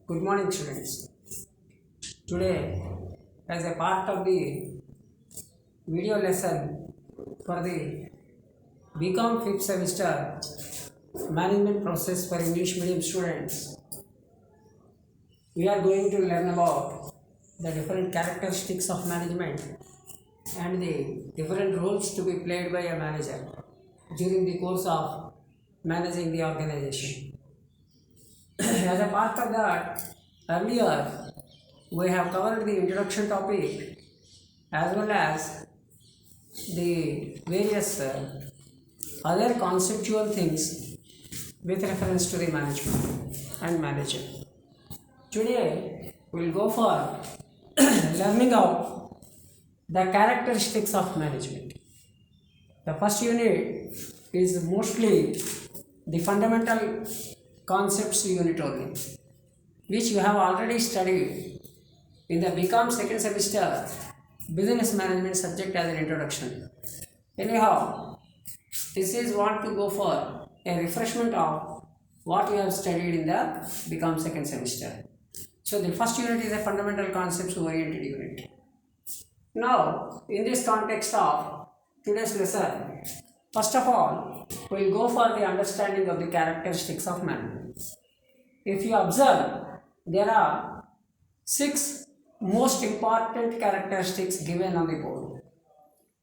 Good morning, students. Today, as a part of the video lesson for the BCom 5th semester management process for English medium students, we are going to learn about the different characteristics of management and the different roles to be played by a manager during the course of managing the organization. As a part of that, earlier we have covered the introduction topic as well as the various other conceptual things with reference to the management and manager. Today we will go for learning of the characteristics of management. The first unit is mostly the fundamental concepts unit only, which you have already studied in the BCom second semester business management subject as an introduction. Anyhow, this is want to go for a refreshment of what you have studied in the BCom second semester. So the first unit is a fundamental concepts oriented unit. Now, in this context of today's lesson, first of all, we will go for the understanding of the characteristics of management. If you observe, there are 6 most important characteristics given on the board.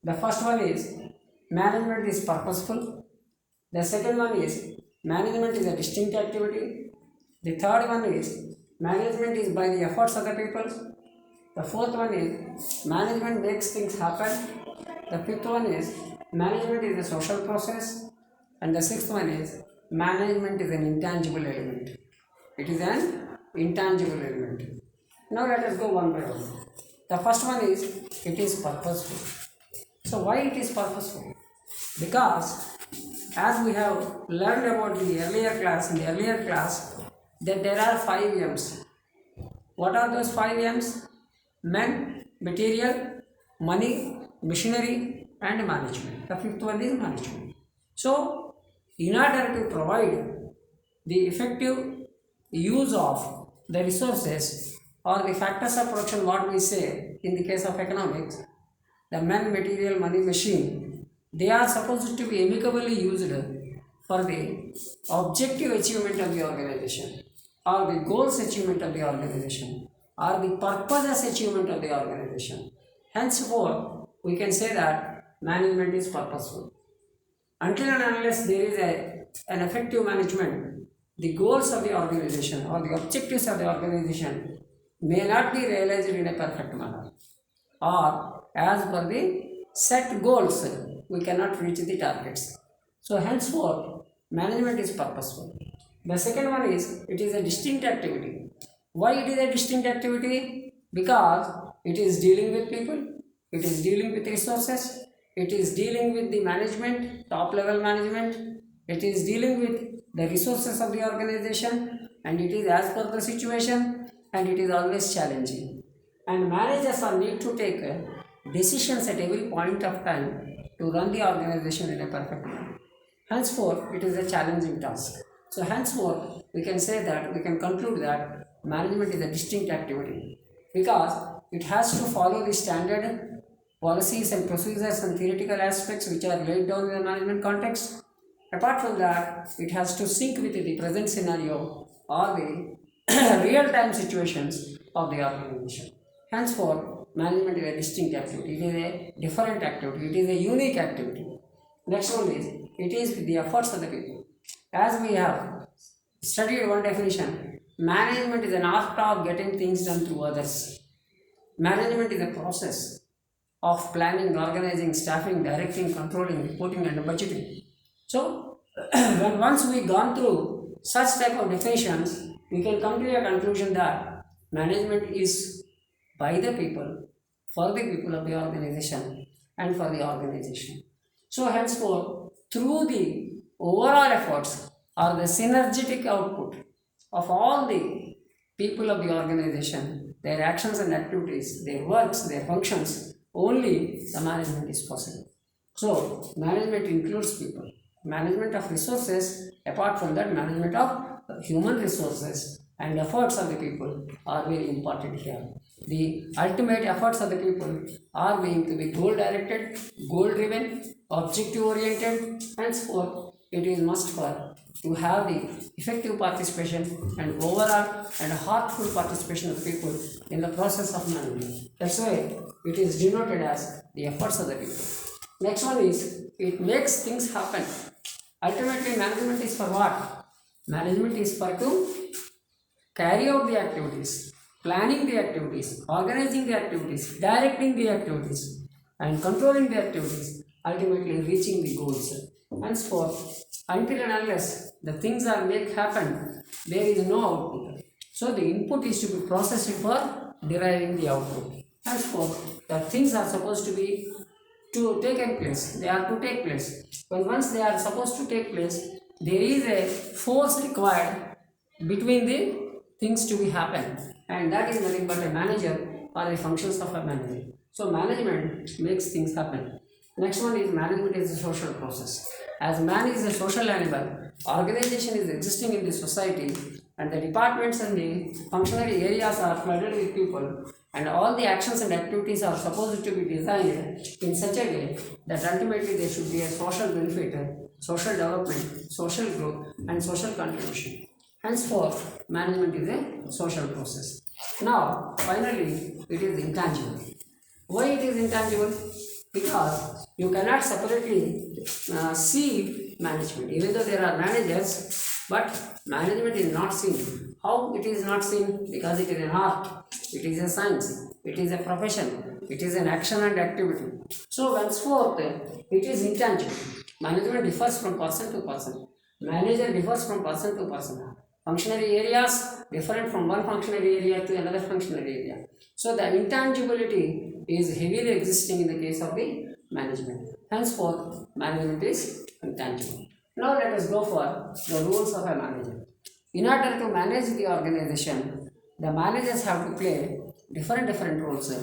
The first one is management is purposeful. The second one is management is a distinct activity. The third one is management is by the efforts of the people. The fourth one is management makes things happen. The fifth one is management is a social process. And the sixth one is management is an intangible element. It is an intangible element. Now let us go one by one. The first one is it is purposeful. So why it is purposeful? Because as we have learned about in the earlier class that there are 5 M's. What are those 5 M's? Men, material, money, machinery and management. The fifth one is management. So in order to provide the effective use of the resources or the factors of production, what we say in the case of economics, the men, material, money, machine, they are supposed to be amicably used for the objective achievement of the organization or the goals achievement of the organization or the purposes achievement of the organization. Henceforth, we can say that management is purposeful. Until and unless there is an effective management, the goals of the organization or the objectives of the organization may not be realized in a perfect manner, or as per the set goals, we cannot reach the targets. So henceforth, management is purposeful. The second one is it is a distinct activity. Why it is a distinct activity? Because it is dealing with people, it is dealing with resources, it is dealing with the management, top level management, it is dealing with the resources of the organization, and it is as per the situation, and it is always challenging. And managers are need to take decisions at every point of time to run the organization in a perfect manner. Henceforth, it is a challenging task. So henceforth, we can say that, we can conclude that management is a distinct activity because it has to follow the standard policies and procedures and theoretical aspects which are laid down in the management context. Apart from that, it has to sync with the present scenario or the real-time situations of the organization. Henceforth, management is a distinct activity. It is a different activity. It is a unique activity. Next one is, it is with the efforts of the people. As we have studied one definition, management is an art of getting things done through others. Management is a process of planning, organizing, staffing, directing, controlling, reporting and budgeting. So, when once we gone through such type of definitions, we can come to a conclusion that management is by the people, for the people of the organization and for the organization. So henceforth, through the overall efforts or the synergetic output of all the people of the organization, their actions and activities, their works, their functions, only the management is possible. So management includes people. Management of resources, apart from that, management of human resources and efforts of the people are very important here. The ultimate efforts of the people are going to be goal directed, goal driven, objective oriented, henceforth it is must for to have the effective participation and overall and heartful participation of the people in the process of management. That's why it is denoted as the efforts of the people. Next one is it makes things happen. Ultimately, management is for what? Management is for to carry out the activities, planning the activities, organizing the activities, directing the activities, and controlling the activities, ultimately reaching the goals. Henceforth, until and unless the things are made happen, there is no output. So the input is to be processed for deriving the output. Henceforth, the things are supposed to be to take place. They are to take place. But once they are supposed to take place, there is a force required between the things to be happen, and that is nothing but a manager or the functions of a manager. So management makes things happen. Next one is management is a social process. As man is a social animal, organization is existing in the society, and the departments and the functionary areas are flooded with people, and all the actions and activities are supposed to be designed in such a way that ultimately there should be a social benefit, social development, social growth, and social contribution. Henceforth, management is a social process. Now, finally, it is intangible. Why it is intangible? Because you cannot separately see management. Even though there are managers, but management is not seen. How it is not seen? Because it is an art, it is a science, it is a profession, it is an action and activity. So, henceforth, it is intangible. Management differs from person to person. Manager differs from person to person. Functionary areas different from one functionary area to another functionary area. So the intangibility is heavily existing in the case of the management. Henceforth, management is intangible. Now let us go for the roles of a manager. In order to manage the organization, the managers have to play different roles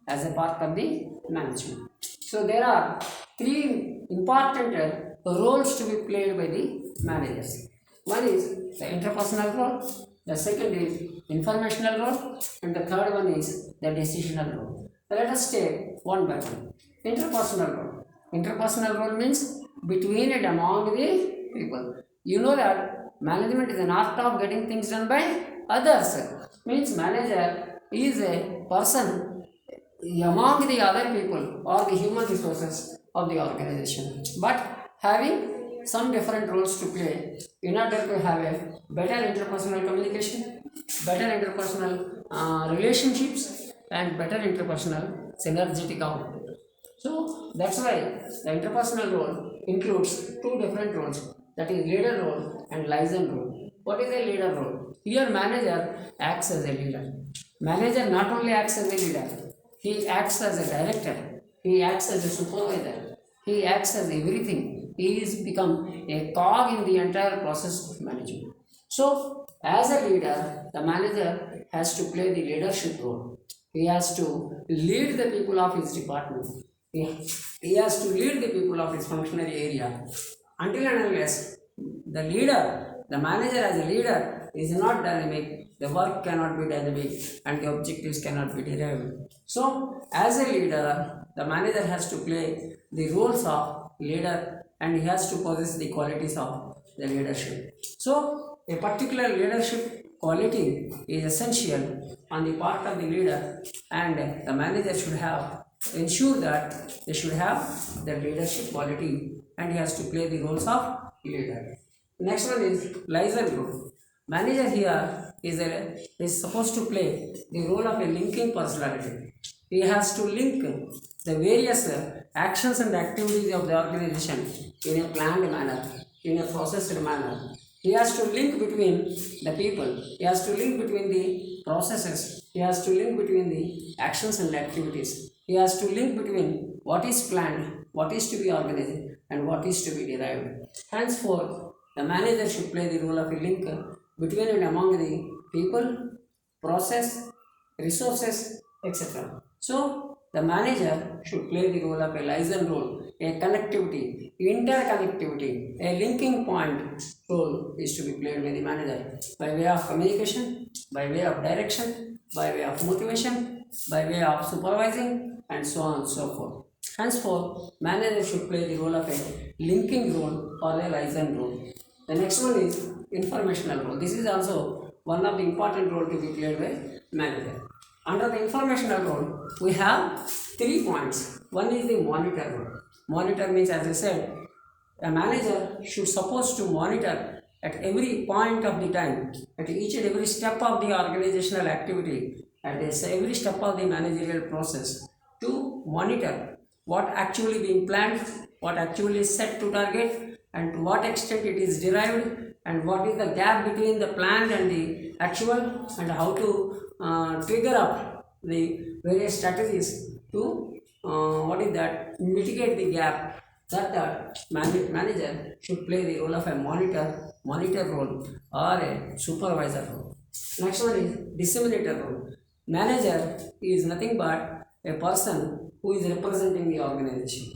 as a part of the management. So there are three important roles to be played by the managers. One is the interpersonal role, the second is informational role, and the third one is the decisional role. So let us take one by one. Interpersonal role. Interpersonal role means between and among the people. You know that management is an art of getting things done by others. Means manager is a person among the other people or the human resources of the organization, but having some different roles to play in order to have a better interpersonal communication, better interpersonal relationships, and better interpersonal synergetic output. So that's why the interpersonal role includes two different roles, that is leader role and liaison role. What is a leader role? Here manager acts as a leader. Manager not only acts as a leader, he acts as a director, he acts as a supervisor, he acts as everything. He is become a cog in the entire process of management. So, as a leader, the manager has to play the leadership role. He has to lead the people of his department. He has to lead the people of his functionary area. Until and unless the leader, the manager as a leader is not dynamic, the work cannot be dynamic and the objectives cannot be derived. So, as a leader, the manager has to play the roles of leader and he has to possess the qualities of the leadership. So, a particular leadership quality is essential on the part of the leader, and the manager should have ensure that they should have the leadership quality, and he has to play the roles of leader. Next one is liaison role. Manager here is supposed to play the role of a linking personality. He has to link the various actions and activities of the organization in a planned manner, in a processed manner. He has to link between the people, he has to link between the processes, he has to link between the actions and activities, he has to link between what is planned, what is to be organized, and what is to be derived. Henceforth, the manager should play the role of a linker between and among the people, process, resources, etc. So, the manager should play the role of a liaison role a connectivity, interconnectivity, a linking point role is to be played by the manager by way of communication, by way of direction, by way of motivation, by way of supervising, and so on and so forth. Henceforth, manager should play the role of a linking role or a liaison role. The next one is informational role. This is also one of the important role to be played by manager. Under the informational role, we have 3 points. One is the monitor role. Monitor means, as I said, a manager should supposed to monitor at every point of the time, at each and every step of the organizational activity, at every step of the managerial process, to monitor what actually being planned, what actually is set to target, and to what extent it is derived, and what is the gap between the planned and the actual, and how to trigger up the various strategies to mitigate the gap. That manager should play the role of a monitor role or a supervisor role. Next one is disseminator role. Manager is nothing but a person who is representing the organization,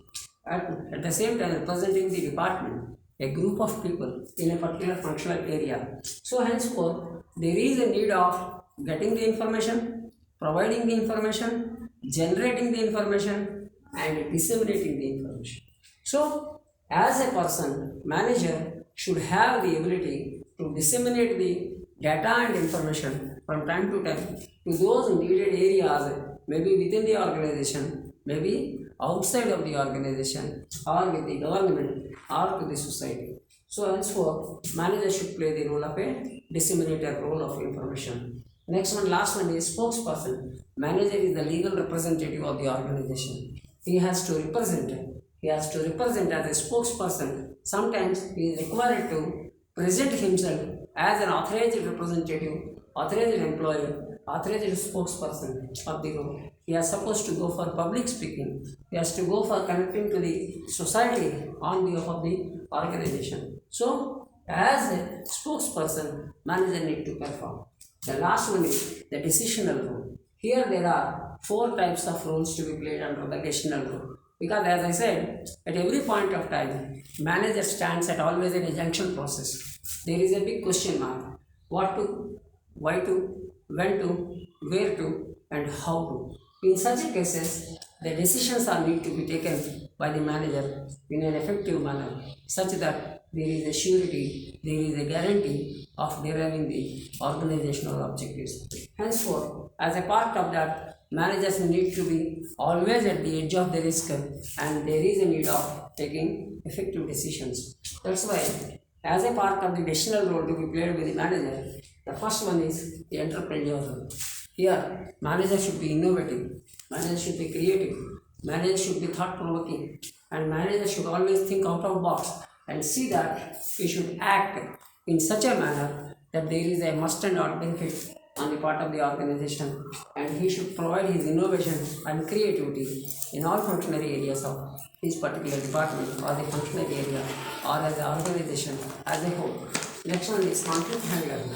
at the same time representing the department, a group of people in a particular functional area. So henceforth, there is a need of getting the information, providing the information, generating the information, and disseminating the information. So, as a person, manager should have the ability to disseminate the data and information from time to time to those needed areas, maybe within the organization, maybe outside of the organization, or with the government, or to the society. So, henceforth, manager should play the role of a disseminator role of information. Next one, last one is spokesperson. Manager is the legal representative of the organization. He has to represent as a spokesperson. Sometimes he is required to present himself as an authorized representative, authorized employee, authorized spokesperson of the role. He is supposed to go for public speaking. He has to go for connecting to the society on behalf of the organization. So, as a spokesperson, manager need to perform. The last one is the decisional role. Here there are 4 types of roles to be played under the decisional role. Because as I said, at every point of time, manager stands at always in a junction process. There is a big question mark. What to, why to, when to, where to, and how to. In such cases, the decisions are need to be taken by the manager in an effective manner, such that there is a surety, there is a guarantee of deriving the organizational objectives. Henceforth, as a part of that, managers need to be always at the edge of the risk, and there is a need of taking effective decisions. That's why, as a part of the decisional role to be played by the manager, the first one is the entrepreneurial role. Here, manager should be innovative, manager should be creative, manager should be thought-provoking, and manager should always think out of box and see that he should act in such a manner that there is a must and ought benefit on the part of the organization, and he should provide his innovation and creativity in all functionary areas of his particular department or the functionary area or as an organization as a whole. Next one is conflict handling.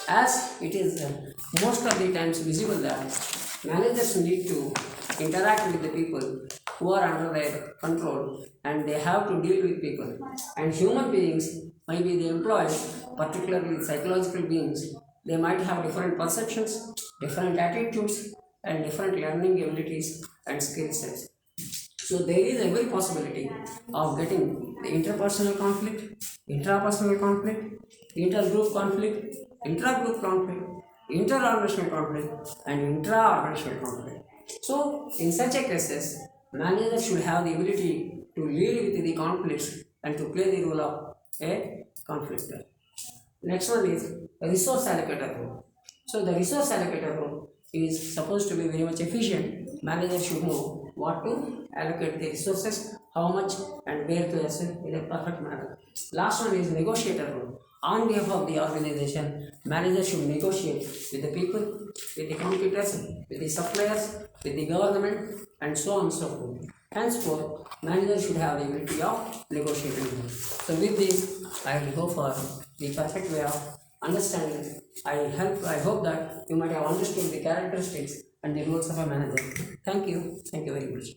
As it is most of the times visible that managers need to interact with the people who are under their control, and they have to deal with people. And human beings, maybe the employees, particularly psychological beings, they might have different perceptions, different attitudes, and different learning abilities and skill sets. So there is every possibility of getting the interpersonal conflict, intrapersonal conflict, intergroup conflict, intragroup conflict, interorganizational conflict, and intra-organizational conflict. So in such a cases, managers should have the ability to lead with the conflicts and to play the role of a conflictor. Next one is resource allocator role. So the resource allocator role is supposed to be very much efficient. Manager should know what to allocate the resources, how much and where to assign in a perfect manner. Last one is negotiator role. On behalf of the organization, manager should negotiate with the people, with the competitors, with the suppliers, with the government, and so on and so forth. Henceforth, manager should have the ability of negotiating. So with this, I will go for the perfect way of understanding. I hope that you might have understood the characteristics and the roles of a manager. Thank you very much.